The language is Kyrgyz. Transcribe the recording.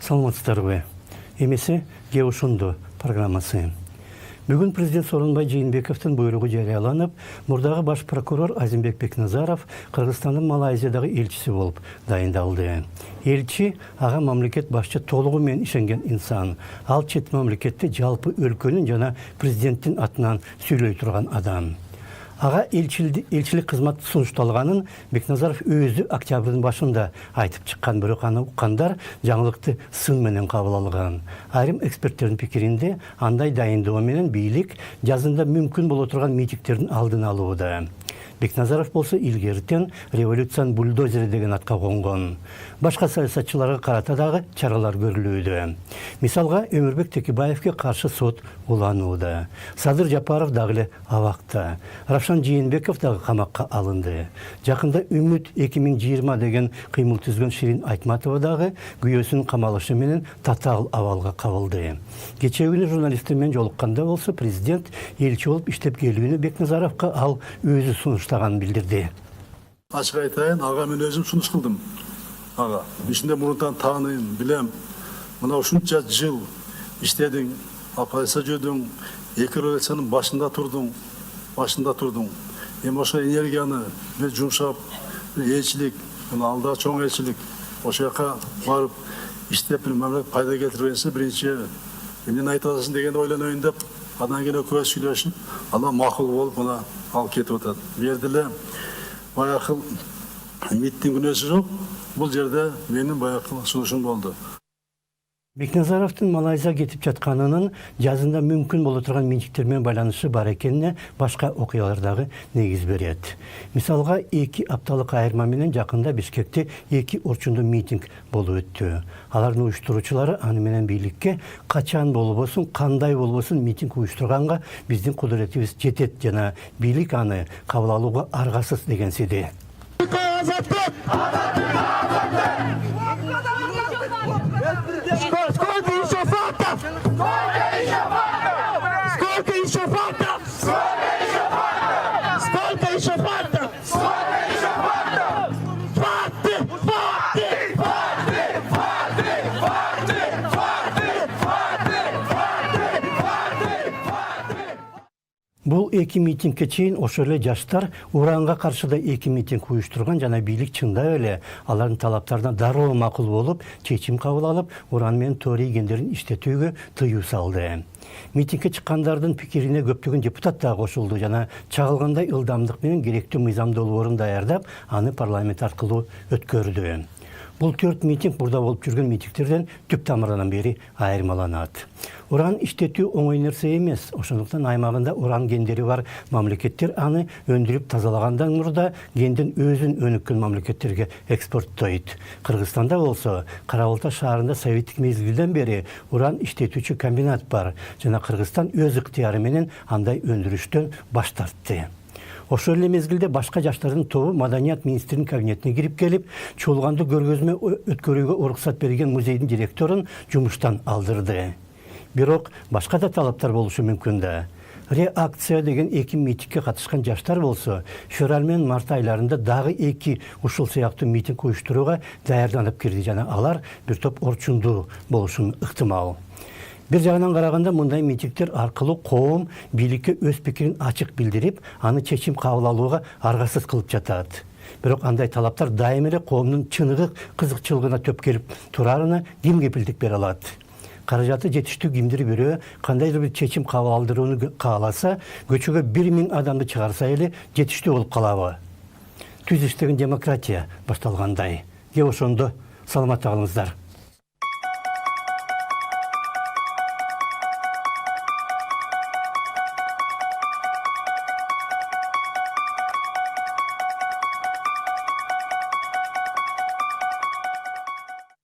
Саламатсыздарбы. Эмесе «Же ушунду» программасы. Бүгін президент Сооронбай Жээнбековтун буйругу жарыяланып, мурдагы баш прокурор Азимбек Бекназаров Кыргызстандын Малайзиядагы элчиси болуп дайындалды. Элчи ага мамлекет башчы толугу менен ишенген инсан. Ал чет мамлекетте жалпы өлкөнүн жана президенттин атынан сүйлөй турган адам. Ага элчилик кызмат сунушталганын Бекназаров өзү октябрдын башында айтып чыккан, бирок аны уккандар жаңылыкты сын менен кабыл алган. Айрым эксперттердин пикиринде андай дайындоо менен бийлик жазында мүмкүн боло турган митингдердин алдын алууда. Бекназаров болсо илгертен революциянын бульдозери деген атка конгон. Башка саясатчыларга карата дагы чаралар көрүлүүдө. Мисалга Өмүрбек Текебаевге каршы сот уланууда. Садыр Жапаров дагы эле абакта. Равшан Жээнбеков дагы камакка алынды. Жакында Үмүт 2020 деген кыймыл түзгөн Ширин Айтматова дагы күйөөсүнүн камалышы менен татаал абалга кабылды. Кечээ күнү журналисттер менен жолукканда болсо президент элчи болуп иштеп келүүнү Бекназаровго ал өзү сунуштаганын билдирди. Ачык айтайын, ага мен өзүм сунуш кылдым. Ага, ишинде мурунтан тааныйм, билем. Мына ушунча жыл иштедиң, оппозиция жөөдөң, эки революциянын башында турдуң. Эми ошо энергияны бир жумшап, элчилик, алда чоң элчилик, ошол жака барып иштеп бир мамлекет пайда кетирбесе, биринчи эмне айта аласың деген ойлоноюн деп, андан кийин экөөбүз сүйлөшүп, анан макул болуп, мына ал кетип атат. Бу жерде эле баягы митинг күнөөсү жок. Бул жерде менин баягы сунушум болду. Бекназаровдун Малайзия кетип жатканынын жазында мүмкүн боло турган митингдер менен байланышы бар экенине башка окуялар дагы негиз берет. Мисалга 2 апталык айырма менен жакында Бишкекте 2 орчундуу митинг болуп өттү. Алардын уюштуруучулары аны менен бийликке качан болбосун, кандай болбосун митинг уюштурганга биздин кудуретибиз жетет жана бийлик аны кабыл алууга аргасыз дегенсиди. Сколько еще фактов? Сколько еще фактов? Сколько еще фактов? Бул 2 митингке чейин ошол эле жаштар уранга каршы да 2 митинг уюштурган жана бийлик чындап эле алардын талаптарына дароо макул болуп, чечим кабыл алып, уран менен торий гендерин иштетүүгө тыюу салды. Митингке чыккандардын пикирине көптөгөн депутат да кошулду жана чагылгандай ылдамдык менен керектүү мыйзам долбоорун даярдап, аны парламент аркылуу өткөрдү. Бул 4 митинг мурда болуп жүргөн митингтерден түп тамырынан бери айырмаланат. Уран иштетүү оңой нерсе эмес. Ошондуктан аймагында уран гендери бар мамлекеттер аны өндүрүп тазалагандан мурда гендин өзүн өнүккөн мамлекеттерге экспорттойт. Кыргызстанда болсо Кара Балта шаарында советтик мезгилден бери уран иштетүүчү комбинат бар жана Кыргызстан өз ыктыяры менен андай өндүрүштөн баш тартты. Ошол эле мезгилде башка жаштардын тобу Маданият министринин кабинетине кирип келип, чуулганды көргөзмө өткөрүүгө уруксат берген музейдин директорун жумуштан алдырды. Бирок башка да талаптар болушу мүмкүн да. Реакция деген 2 митингке катышкан жаштар болсо, февраль менен март айларында дагы 2 ушул сыяктуу митинг уюштурууга даярданып кирди жана алар бир топ орчундуу болушу ыктымал. Бир жагынан караганда мындай митингдер аркылуу коом бийликке өз пикирин ачык билдирип, аны чечим кабыл алууга аргасыз кылып жатат. Бирок андай талаптар дайым эле коомдун чыныгы кызыкчылыгына төп келип турарына ким кепилдик бере алат? Каражаты жетиштүү кимдир бирөө кандайдыр бир чечим кабыл алдырууну кааласа, көчөгө 1000 адамды чыгарса эле жетиштүү болуп калабы? Түз иштеген демократия башталгандай. Же ошондо саламатта калыңыздар.